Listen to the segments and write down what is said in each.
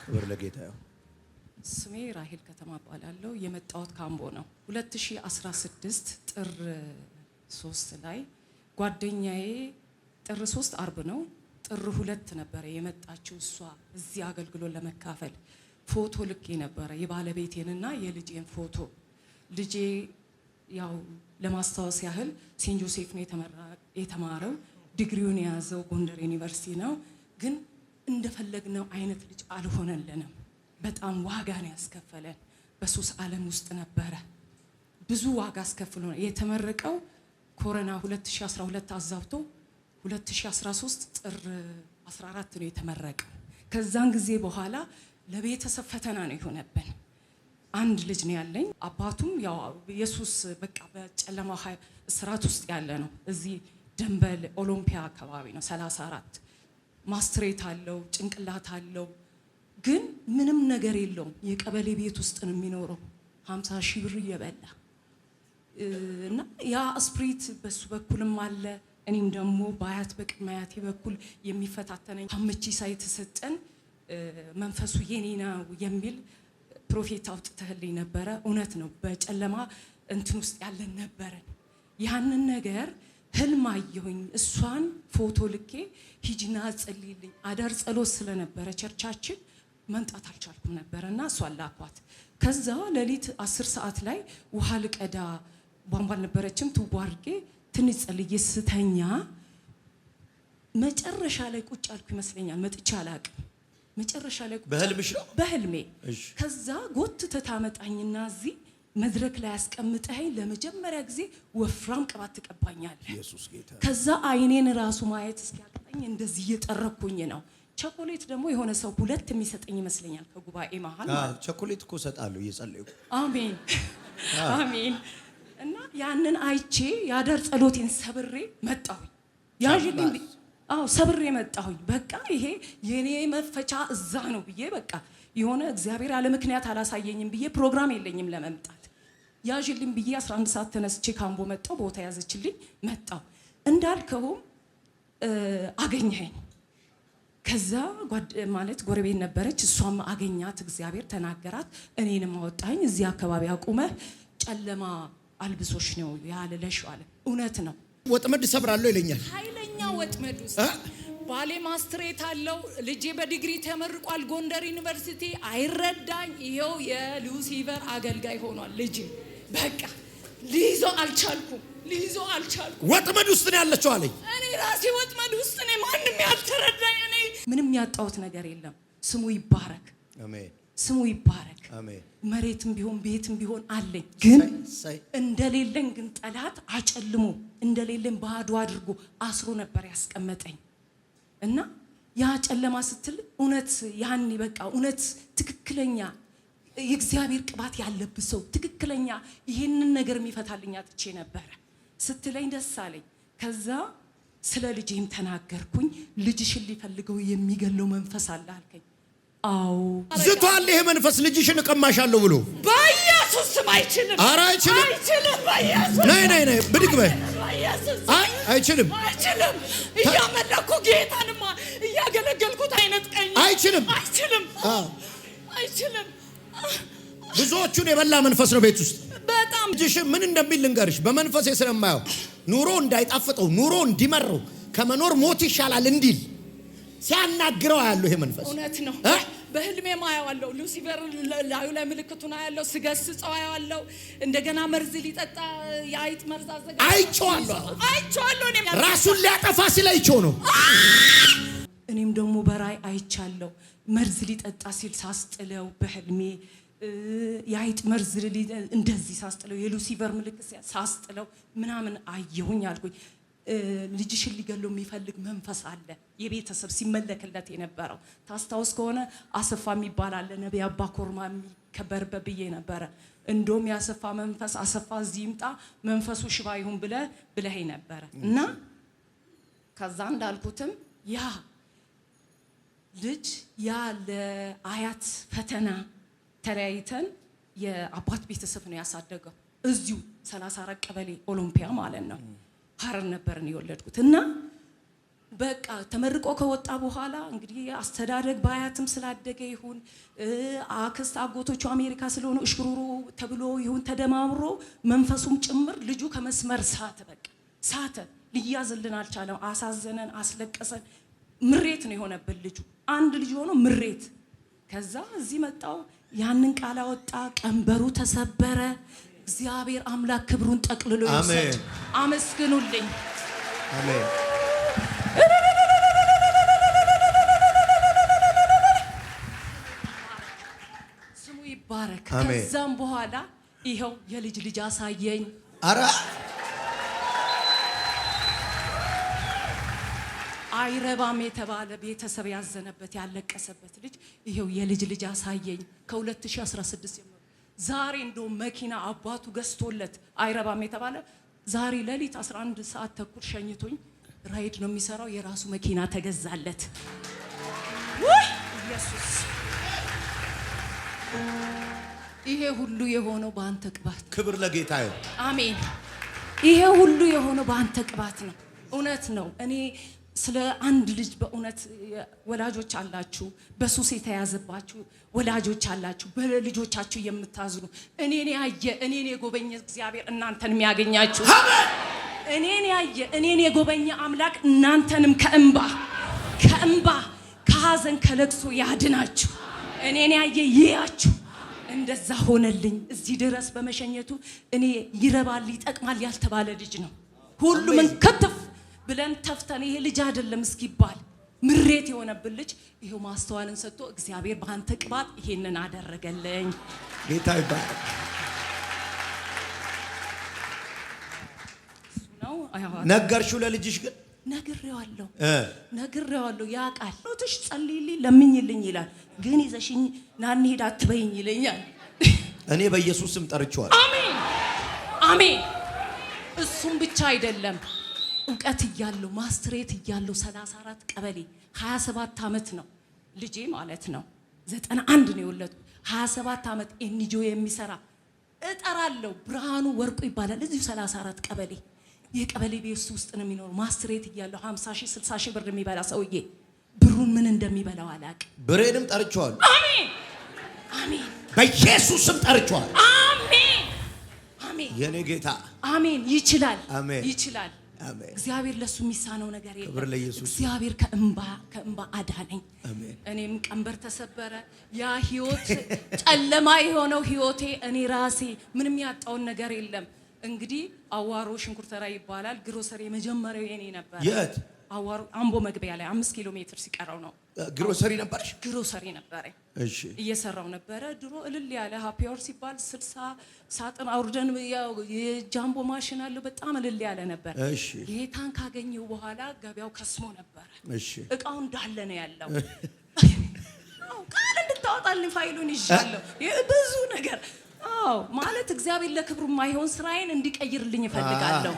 ክብር ለጌታ ይሁን። ስሜ ራሄል ከተማ እባላለሁ። የመጣሁት ካምቦ ነው። 2016 ጥር 3 ላይ ጓደኛዬ ጥር 3 አርብ ነው። ጥር 2 ነበር የመጣችው እሷ እዚህ አገልግሎት ለመካፈል ፎቶ ልኬ ነበር የባለቤቴንና የልጄን ፎቶ። ልጄ ያው ለማስታወስ ያህል ሴንት ጆሴፍ ነው የተማረው። ዲግሪውን የያዘው ጎንደር ዩኒቨርሲቲ ነው። ግን እንደፈለግነው አይነት ልጅ አልሆነልንም። በጣም ዋጋ ነው ያስከፈለን። በሱስ ዓለም ውስጥ ነበረ። ብዙ ዋጋ አስከፍሎ የተመረቀው ኮሮና 2012 አዛብቶ 2013 ጥር 14 ነው የተመረቀው። ከዛን ጊዜ በኋላ ለቤተሰብ ፈተና ነው የሆነብን። አንድ ልጅ ነው ያለኝ። አባቱም ያው ኢየሱስ በቃ በጨለማ እስራት ውስጥ ያለ ነው። እዚህ ደንበል ኦሎምፒያ አካባቢ ነው 34 ማስትሬት አለው፣ ጭንቅላት አለው፣ ግን ምንም ነገር የለውም። የቀበሌ ቤት ውስጥ ነው የሚኖረው 50 ሺህ ብር እየበላ እና ያ ስፕሪት በሱ በኩልም አለ። እኔም ደግሞ በአያት በቅድማያቴ በኩል የሚፈታተነኝ አምጪ ሳይት ሰጠን መንፈሱ የኔ ነው የሚል ፕሮፌት አውጥተህልኝ ነበረ። እውነት ነው። በጨለማ እንትን ውስጥ ያለን ነበረን። ያንን ነገር ህልም አየሁኝ። እሷን ፎቶ ልኬ ሂጂና ጸልይልኝ አዳር ጸሎት ስለነበረ ቸርቻችን መንጣት አልቻልኩም ነበርና እሷን ላኳት። ከዛ ሌሊት 10 ሰዓት ላይ ውሃ ልቀዳ ቧንቧ ነበረችም ትዋርጌ ትንሽ ጸልዬ ስተኛ መጨረሻ ላይ ቁጭ አልኩ ይመስለኛል። መጥቻ አላቅም። መጨረሻ ላይ ቁጭ በህልምሽ ነው? በህልሜ። ከዛ ጎትተህ ታመጣኝና እዚህ መድረክ ላይ አስቀምጠኸኝ ለመጀመሪያ ጊዜ ወፍራም ቅባት ትቀባኛለህ። ኢየሱስ ጌታ። ከዛ አይኔን ራሱ ማየት እስኪያቅተኝ እንደዚህ እየጠረኩኝ ነው። ቸኮሌት ደግሞ የሆነ ሰው 2 የሚሰጠኝ ይመስለኛል ከጉባኤ መሃል። ቸኮሌት እኮ ሰጣለሁ እየጸለይኩ። አሜን አሜን። እና ያንን አይቼ ያዳር ጸሎቴን ሰብሬ መጣሁኝ። ያዥልኝ ሰብሬ መጣሁኝ። በቃ ይሄ የኔ መፈቻ እዛ ነው ብዬ በቃ የሆነ እግዚአብሔር ያለ ምክንያት አላሳየኝም ብዬ ፕሮግራም የለኝም ለመምጣት። ያዥልኝ ብዬ 11 ሰዓት ተነስቼ ካምቦ መጣሁ። ቦታ ያዘችልኝ መጣሁ። እንዳልከውም አገኘኸኝ። ከዛ ማለት ጎረቤት ነበረች፣ እሷም አገኛት። እግዚአብሔር ተናገራት፣ እኔንም አወጣኝ። እዚህ አካባቢ አቁመህ ጨለማ አልብሶሽ ነው ያለለሽ አለ። እውነት ነው። ወጥመድ ሰብራለሁ ይለኛል። ኃይለኛ ወጥመድ ውስጥ ባሌ ማስትሬት አለው። ልጄ በዲግሪ ተመርቋል ጎንደር ዩኒቨርሲቲ። አይረዳኝ። ይሄው የሉሲፈር አገልጋይ ሆኗል ልጄ። በቃ ሊይዞ አልቻልኩም። ወጥመድ ውስጥ ነው ያለችው አለኝ። እኔ ራሴ ወጥመድ ውስጥ ነኝ። ማንም ያልተረዳኝ። እኔ ምንም ያጣሁት ነገር የለም። ስሙ ይባረክ። አሜን። ስሙ ይባረክ። አሜን። መሬትም ቢሆን ቤትም ቢሆን አለኝ። ግን እንደሌለኝ ግን ጠላት አጨልሞ እንደሌለኝ ባዶ አድርጎ አስሮ ነበር ያስቀመጠኝ። እና ያ ጨለማ ስትል እውነት ያኔ በቃ እውነት ትክክለኛ የእግዚአብሔር ቅባት ያለበት ሰው ትክክለኛ ይሄንን ነገር የሚፈታልኝ አጥቼ ነበር ስትለኝ ደስ አለኝ። ከዛ ስለ ልጄም ተናገርኩኝ። ልጅሽን ሊፈልገው የሚገለው መንፈስ አለ አልከኝ። አዎ ዝቷል። ይሄ መንፈስ ልጅሽን እቀማሻለሁ ብሎ በኢየሱስ ስም አይችልም። ኧረ አይችልም። በኢየሱስ ነይ ብድግ በይ። አይችልም። እያመለኩ ጌታንማ እያገለገልኩት አይነጥቀኝ። አይችልም። ብዙዎቹን የበላ መንፈስ ነው ቤት ውስጥ። በጣም ልጅሽ ምን እንደሚል ልንገርሽ። በመንፈስ ስለማየው ኑሮ እንዳይጣፍጠው ኑሮ እንዲመረው ከመኖር ሞት ይሻላል እንዲል ሲያናግረው ያለው ይሄ መንፈስ እውነት ነው። በህልሜ ማያዋለው ሉሲፈር ላዩ ላይ ምልክቱን አያለው። ስገስጸው አያለው። እንደገና መርዝ ሊጠጣ የአይጥ መርዝ አዘጋጅ አይቼዋለሁ። እኔም ራሱን ሊያጠፋ ሲለይቸው ነው። እኔም ደግሞ በራይ አይቻለሁ። መርዝ ሊጠጣ ሲል ሳስጥለው በህልሜ የአይጥ መርዝ እንደዚህ ሳስጥለው የሉሲፈር ምልክት ሳስጥለው ምናምን አየሁኝ አልኩኝ። ልጅሽን ሊገለው የሚፈልግ መንፈስ አለ። የቤተሰብ ሲመለክለት የነበረው ታስታውስ ከሆነ አሰፋ የሚባል አለ። ነብይ አባ ኮርማ የሚከበርበት ብዬ ነበረ። እንደውም ያሰፋ መንፈስ አሰፋ እዚህ ይምጣ መንፈሱ ሽባ ይሁን ብለህ ነበረ። እና ከዛ እንዳልኩትም ያ ልጅ ያ ለአያት ፈተና ተለያይተን የአባት ቤተሰብ ነው ያሳደገው። እዚሁ 34 ቀበሌ ኦሎምፒያ ማለት ነው። ሀረር ነበርን የወለድኩት እና በቃ ተመርቆ ከወጣ በኋላ እንግዲህ አስተዳደግ ባያትም ስላደገ ይሁን አክስት አጎቶቹ አሜሪካ ስለሆነ እሽሩሩ ተብሎ ይሁን ተደማምሮ መንፈሱም ጭምር ልጁ ከመስመር ሳተ። በቃ ሳተ። ሊያዝልን አልቻለም። አሳዘነን፣ አስለቀሰን። ምሬት ነው የሆነብን ልጁ። አንድ ልጅ ሆኖ ምሬት። ከዛ እዚህ መጣው፣ ያንን ቃል አወጣ፣ ቀንበሩ ተሰበረ። እግዚአብሔር አምላክ ክብሩን ጠቅልሎ ይውሰድ። አመስግኑልኝ። አሜን። ስሙ ይባረክ። ከዛም በኋላ ይኸው የልጅ ልጅ አሳየኝ። አረ አይረባም የተባለ ቤተሰብ ያዘነበት ያለቀሰበት ልጅ ይኸው የልጅ ልጅ አሳየኝ። ከ2016 ጀምሮ ዛሬ እንደው መኪና አባቱ ገዝቶለት አይረባም የተባለ ዛሬ ሌሊት 11 ሰዓት ተኩል ሸኝቶኝ ራይድ ነው የሚሰራው። የራሱ መኪና ተገዛለት። ወይ ኢየሱስ! ይሄ ሁሉ የሆነው በአንተ ቅባት። ክብር ለጌታ ይሁን። አሜን። ይሄ ሁሉ የሆነው በአንተ ቅባት ነው። እውነት ነው። እኔ ስለ አንድ ልጅ በእውነት ወላጆች አላችሁ፣ በሱስ የተያዘባችሁ ወላጆች አላችሁ፣ በልጆቻችሁ የምታዝኑ እኔን ያየ እኔን የጎበኘ እግዚአብሔር እናንተንም ያገኛችሁ። እኔን ያየ እኔን የጎበኘ አምላክ እናንተንም ከእንባ ከሐዘን ከለቅሶ ያድናችሁ። እኔን ያየ ይያችሁ። እንደዛ ሆነልኝ። እዚህ ድረስ በመሸኘቱ እኔ ይረባል ይጠቅማል ያልተባለ ልጅ ነው። ሁሉም እንከተፍ ብለን ተፍተን ይሄ ልጅ አይደለም እስኪባል ምሬት የሆነብን ልጅ ይሄው ማስተዋልን ሰጥቶ እግዚአብሔር በአንተ ቅባት ይሄንን አደረገልኝ። ጌታ ይባረክ። ነው ነገርሽው ለልጅሽ? ግን ነግሬዋለሁ። ያ ቃል ኖትሽ ጸልይልኝ ለምኝልኝ ይላል። ግን ይዘሽኝ ና እንሂድ አትበይኝ ይለኛል። እኔ በኢየሱስ ስም ጠርቼዋለሁ። አሜን አሜን። እሱም ብቻ አይደለም እውቀት እያለው ማስትሬት እያለው 34 ቀበሌ 27 ዓመት ነው ልጄ ማለት ነው። 91 ነው የወለድኩት። 27 ዓመት ኤንጂኦ የሚሰራ እጠራለሁ። ብርሃኑ ወርቁ ይባላል። እዚሁ 34 ቀበሌ የቀበሌ ቤት ውስጥ ነው የሚኖር። ማስትሬት እያለው 50 ሺህ 60 ሺህ ብር የሚበላ ሰውዬ ብሩን ምን እንደሚበላው አላውቅም። ብሬንም ጠርቼዋለሁ። አሜን አሜን። በኢየሱስ ስም ጠርቼዋለሁ። አሜን አሜን። የኔ ጌታ አሜን። ይችላል አሜን ይችላል። አሜን። እግዚአብሔር ለሱ የሚሳነው ነገር የለም። ክብር ለኢየሱስ። እግዚአብሔር ከእንባ አዳነኝ። አሜን። እኔም ቀንበር ተሰበረ። ያ ህይወት ጨለማ የሆነው ህይወቴ እኔ ራሴ ምንም ያጣውን ነገር የለም። እንግዲህ አዋሮ ሽንኩርተራ ይባላል። ግሮሰሪ የመጀመሪያው የኔ ነበር። የት? አዋሮ አምቦ መግቢያ ላይ 5 ኪሎ ሜትር ሲቀረው ነው። ግሮሰሪ ነበርሽ? ግሮሰሪ ነበረ። እሺ። እየሰራው ነበረ። ድሮ እልል ያለ ሃፒ አወር ሲባል 60 ሳጥን አውርደን ያው የጃምቦ ማሽን አለው። በጣም እልል ያለ ነበር። እሺ። ጌታን ካገኘው በኋላ ገበያው ከስሞ ነበር። እሺ። እቃው እንዳለ ነው ያለው። ቃል እንድታወጣልኝ ፋይሉን ይዣለሁ። ብዙ ነገር ማለት እግዚአብሔር ለክብሩ ማይሆን ስራዬን እንዲቀይርልኝ እፈልጋለሁ።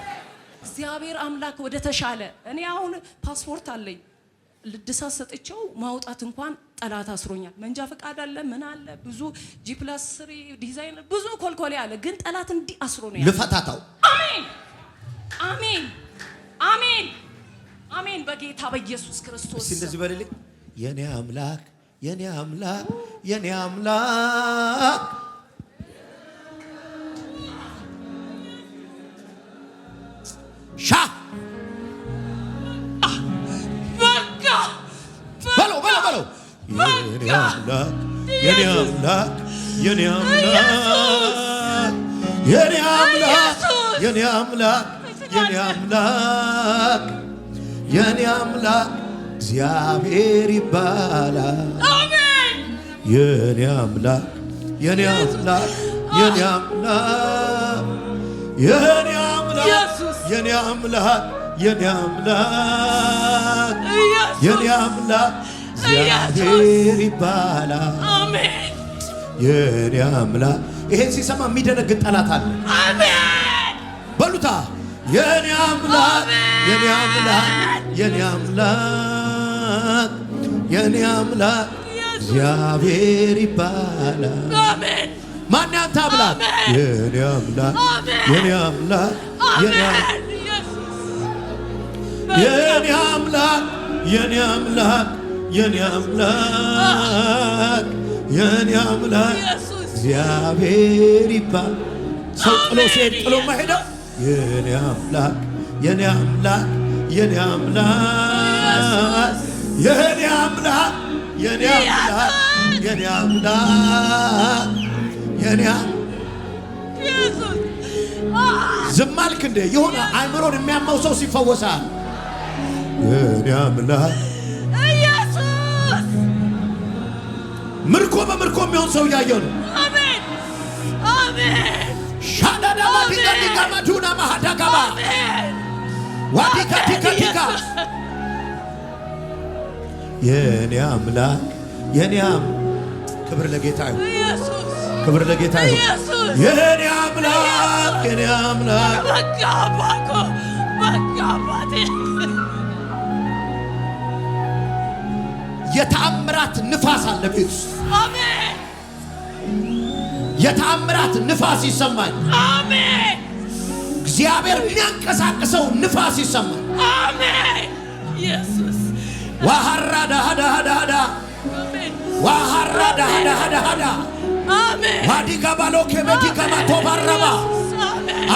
እግዚአብሔር አምላክ ወደ ተሻለ እኔ አሁን ፓስፖርት አለኝ ልድሳት ሰጥቼው ማውጣት እንኳን ጠላት አስሮኛል። መንጃ ፈቃድ አለ ምን አለ ብዙ G+3 ዲዛይን ብዙ ኮልኮሌ አለ። ግን ጠላት እንዲህ አስሮ ነው ያለው። ልፈታታው። አሜን አሜን አሜን አሜን። በጌታ በኢየሱስ ክርስቶስ እስቲ እንደዚህ በልልኝ። የኔ አምላክ የኔ አምላክ የኔ አምላክ ሻ በለው የኔ አምላክ የኔ አምላክ የኔ አምላክ የኔ አምላክ የኔ አምላክ የኔ አምላክ የኔ አምላክ እግዚአብሔር ይባላል። አሜን። የኔ አምላክ የኔ አምላክ የኔ አምላክ የኔ አምላክ የኔ አምላክ የኔ አምላክ የኔ አምላክ እግዚአብሔር ይባላል። አሜን። የኔ አምላክ። ይሄን ሲሰማ የሚደነግጥ ጠላት አለ። አሜን በሉታ። የኔ አምላክ የኔ አምላክ የኔ አምላክ የኔ አምላክ እግዚአብሔር ይባላል። አሜን። ማን ያንተ አምላክ? የኔ አምላክ የኔ አምላክ የኔ አምላክ የኔ አምላክ የኔ አምላክ የኔ አምላክ የኔ አምላክ እግዚአብሔር ይባል። ሰው ጥሎ ሲሄድ ጥሎ ማሄደው የኔ አምላክ የኔ አምላክ የኔ አምላክ የኔ አምላክ የኔ አምላክ የኔ አምላክ የኔ ዝም አልክ እንዴ? የሆነ አእምሮን የሚያማው ሰው ሲፈወሳል። የኔ አምላክ ኢየሱስ ምርኮ በምርኮ የሚሆን ሰው እያየው ነው። አሜን አሜን። ሻዳዳ ማዲጋ ማዱና ማሃዳጋባ ዋዲካ ቲካ ቲካ የኔ አምላክ የኔ ክብር ለጌታ ይሁን። ክብር ለጌታ ይሁን። የኔ አምላክ የኔ አምላክ መጋባኮ መጋባቴ የተአምራት ንፋስ አለ ቤት ውስጥ። አሜን። የተአምራት ንፋስ ይሰማል። አሜን። እግዚአብሔር የሚያንቀሳቅሰው ንፋስ ይሰማል። አሜን። ኢየሱስ ዋሃራዳ ሃዳ ሃዳ ሃዳ ዋሃራዳ ሃዳ ሃዳ ሃዳ አሜን። ዋዲጋ ባሎ ከበዲጋ ማቶባራባ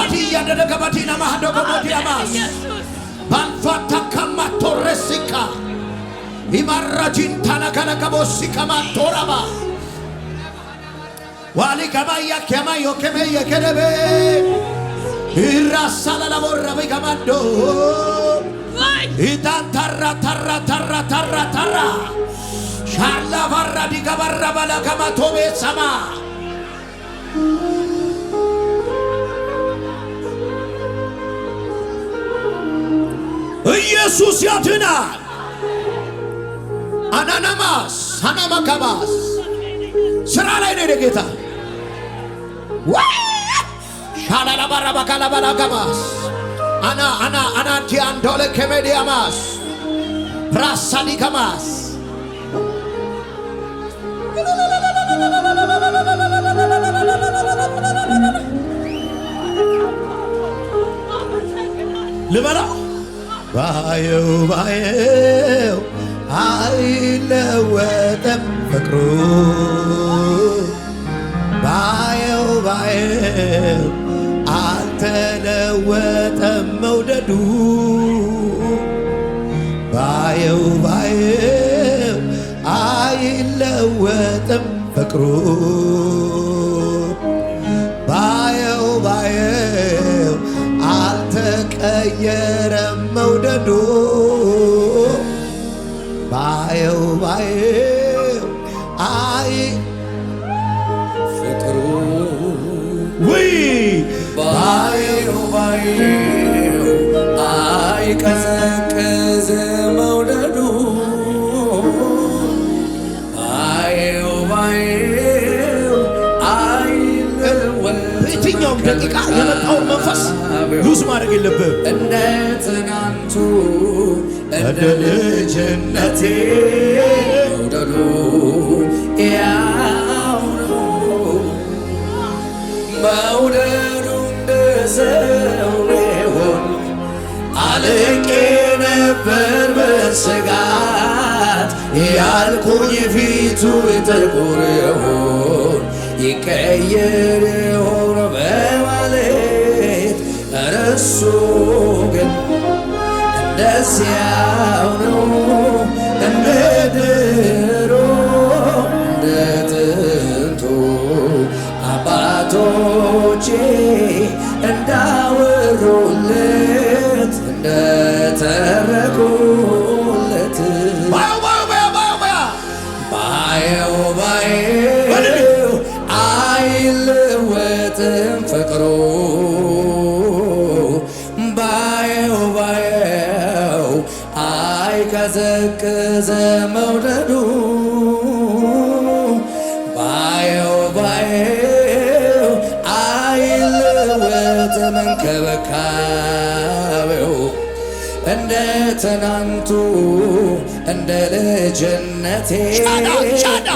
አዲያ ደደገባቲና ማህዶጎ ሞዲያማስ ባንፋታ ከማቶረሲካ ኢማራጂን ታናካናካቦሲካ ማቶራባ ዋሊ ገባያ ከማዮ ከመየ ከደበ ኢራሳላ ለቦራ በጋማዶ ኢታን ታራ ታራ ታራ ታራ ታራ ሻላ ባራ ዲጋ ባራ ባላ ከማቶቤ ሰማ ኢየሱስ ያድናል። አናናማስ አናማካባስ ስራ ላይ ነው ጌታ ሻላላ ባራ ባካላ ባላ ጋባስ አና ቲያንዶለ ከሜዲያማስ ፕራሳዲካማስ ልበላ ባየው ባየው አይለወጥም ፍቅሩ ባየው ባየው አልተለወጠም መውደዱ ባየው ባየው አይለወጥም ፍቅሩ ባየው ባየው አልተቀየረም መውደዱ ባየው ባየው አይ ፍቅሩ ውይ ባየው ባየው አይቀዘቅዝ መውደዱ ባየው ባየው አይለወጥ በየትኛውም ደቂቃ የመጣውን መንፈስ ሉዝ ማድረግ የለብህም። እንደ ትናንቱ እንደ ልጅነቴ መውደዱ ያው ነው መውደዱ እንደ ሰው ቢሆን አልቄ ነበር በስጋት ያልኩኝ ፊቱ ጥቁር ይሆን ይቀየር ይሆን በማለት እረሱ ግን እንደዚያው ነው እንደ ድሮ እንደ ጥንቱ አባቶቼ እንዳወሩለት እንደተረኩለት ባየው ባየው አይለወጥም ፍቅሩ ባየው ባየው አይቀዘቅዝ መውደዱ ባየው ባየው አይለወጥም እንክብካቤው እንደ ትናንቱ እንደ ልጅነቴ መውደዱ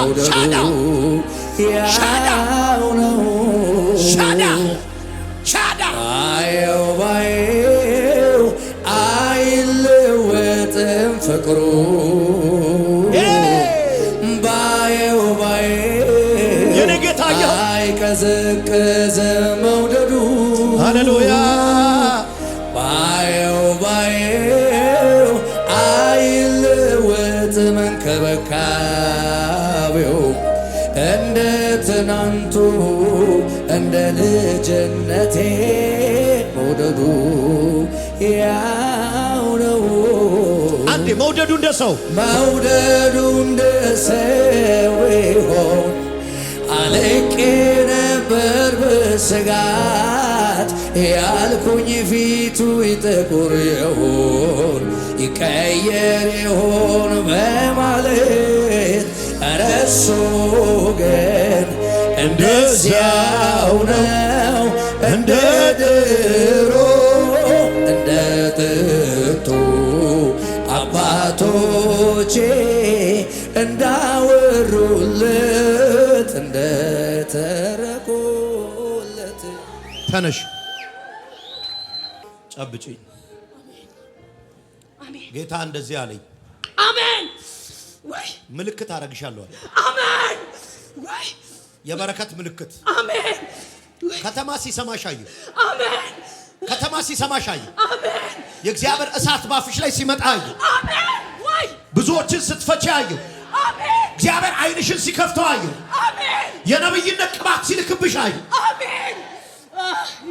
ያው ነው ባየው ባየው አይለወጥም ፍቅሩ ባየው የኔ ጌታ አይቀዘቅዝ መውደዱ ሃሌሉያ ባየው አይለወጥ መንከበካቤው እንደ ትናንቱ እንደ ልጅነቴ መውደዱ ያው ነው። አንዴ መውደዱ እንደ ሰው ይሆን አለቄ ነበር በስጋት ያልኩኝ ፊቱ ይጠቁር ይሆን ይቀየር ይሆን በማለት እረሱ ግን እንደዚያው ነው እንደ ድሮ እንደ ጥንቱ አባቶቼ እንዳወሩለት እንደተረኩለት። ተነሽ ጨብጪኝ። ጌታ እንደዚህ አለኝ። አሜን። ወይ ምልክት አረግሻለሁ አለ። አሜን። ወይ የበረከት ምልክት። አሜን። ከተማ ሲሰማሽ አየሁ። አሜን። ከተማ ሲሰማሽ አየሁ። አሜን። የእግዚአብሔር እሳት ባፍሽ ላይ ሲመጣ አየሁ። አሜን። ወይ ብዙዎችን ስትፈቺ አየሁ። አሜን። እግዚአብሔር ዓይንሽን ሲከፍተው አየሁ። አሜን። የነብይነት ቅባት ሲልክብሽ አየሁ። አሜን።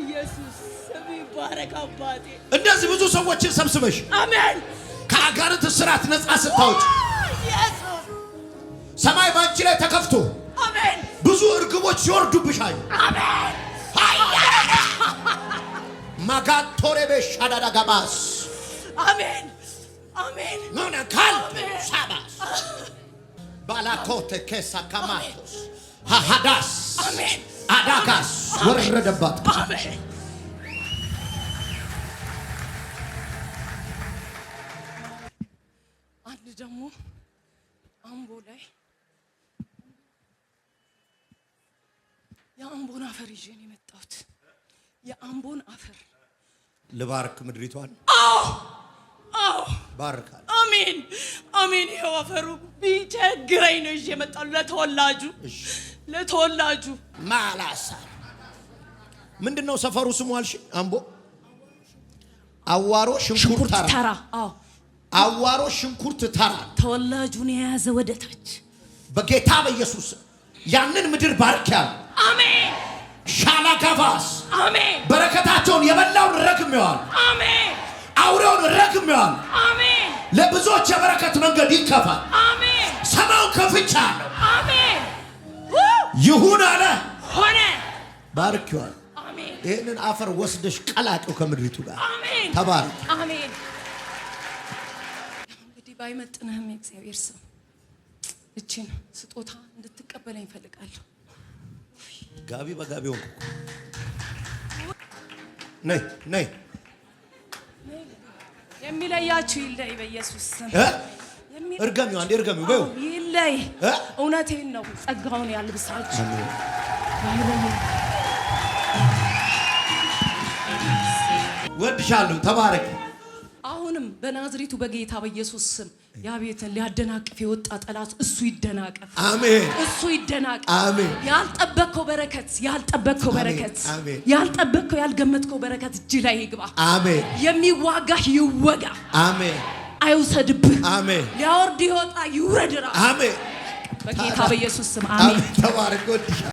ኢየሱስ ስም ይባረክ አባቴ። እንደዚህ ብዙ ሰዎችን ሰብስበሽ አሜን ከአጋንንት እስራት ነፃ ስታወጪ ኢየሱስ ሰማይ ባንቺ ላይ ተከፍቶ አሜን ብዙ እርግቦች ሲወርዱብሽ አየሁ። አሜን ማጋቶሬቤሽ አዳዳጋባስ አሜን አሜን ኖና ካልቶ ሳባስ ባላኮቴ ኬሳ ካማቶስ ሃዳስ አሜን አዳጋስ ወረደባት። አሜን አንድ ደግሞ አምቦ ላይ የአምቦን አፈር ይዤ ነው የመጣሁት። የአምቦን አፈር ልባርክ ምድሪቷን። አዎ ባርካል። አሜን አሜን። ይኸው አፈሩ ቢቸግረኝ ነው ይዤ የመጣሁ ለተወላጁ ማላሳ ምንድነው ሰፈሩ ስሙ አልሽ? አምቦ አዋሮ ሽንኩርት ተራ። አዎ አዋሮ ሽንኩርት ተራ ተወላጁን የያዘ ወደታች በጌታ በኢየሱስ ያንን ምድር ባርኪያል። አሜን ሻላጋቫስ አሜን። በረከታቸውን የበላውን ረግሜዋል። አሜን አውሬውን ረግሜዋል። አሜን። ለብዙዎች የበረከት መንገድ ይከፋል። አሜን። ሰማውን ከፍቻለሁ። አሜን ይሁን አለ ሆነ። ባርኪዋል። አሜን። ይህንን አፈር ወስደሽ ቀላቂው ከምድሪቱ ጋር። አሜን ተባረክ። አሜን። እንግዲህ ባይመጥንህም የእግዚአብሔር ሰው እቺን ስጦታ እንድትቀበለኝ እፈልጋለሁ። ጋቢ በጋቢ ሆንኩ። ነይ ነይ። የሚለያችሁ ይለይ በኢየሱስ ስም። እርገሚው አንዴ እርገሚው በይው። ይለይ። እውነቴን ነው። ጸጋውን ያልብሳችሁ። ወድሻለሁ። ተባረክ። አሁንም በናዝሬቱ በጌታ በኢየሱስ ስም ያ ቤትን ሊያደናቅፍ የወጣ ጠላት እሱ ይደናቀፍ። አሜን። እሱ ይደናቀፍ። አሜን። ያልጠበቅከው በረከት አሜን። ያልጠበቅከው ያልገመትከው በረከት እጅ ላይ ይግባ። አሜን። የሚዋጋህ ይወጋ። አሜን። አይውሰድብህ። አሜን። ሊያወርድ ይወጣ ይውረድ። አሜን። በጌታ በኢየሱስ ስም አሜን። ተባረክ። ወድሻለሁ።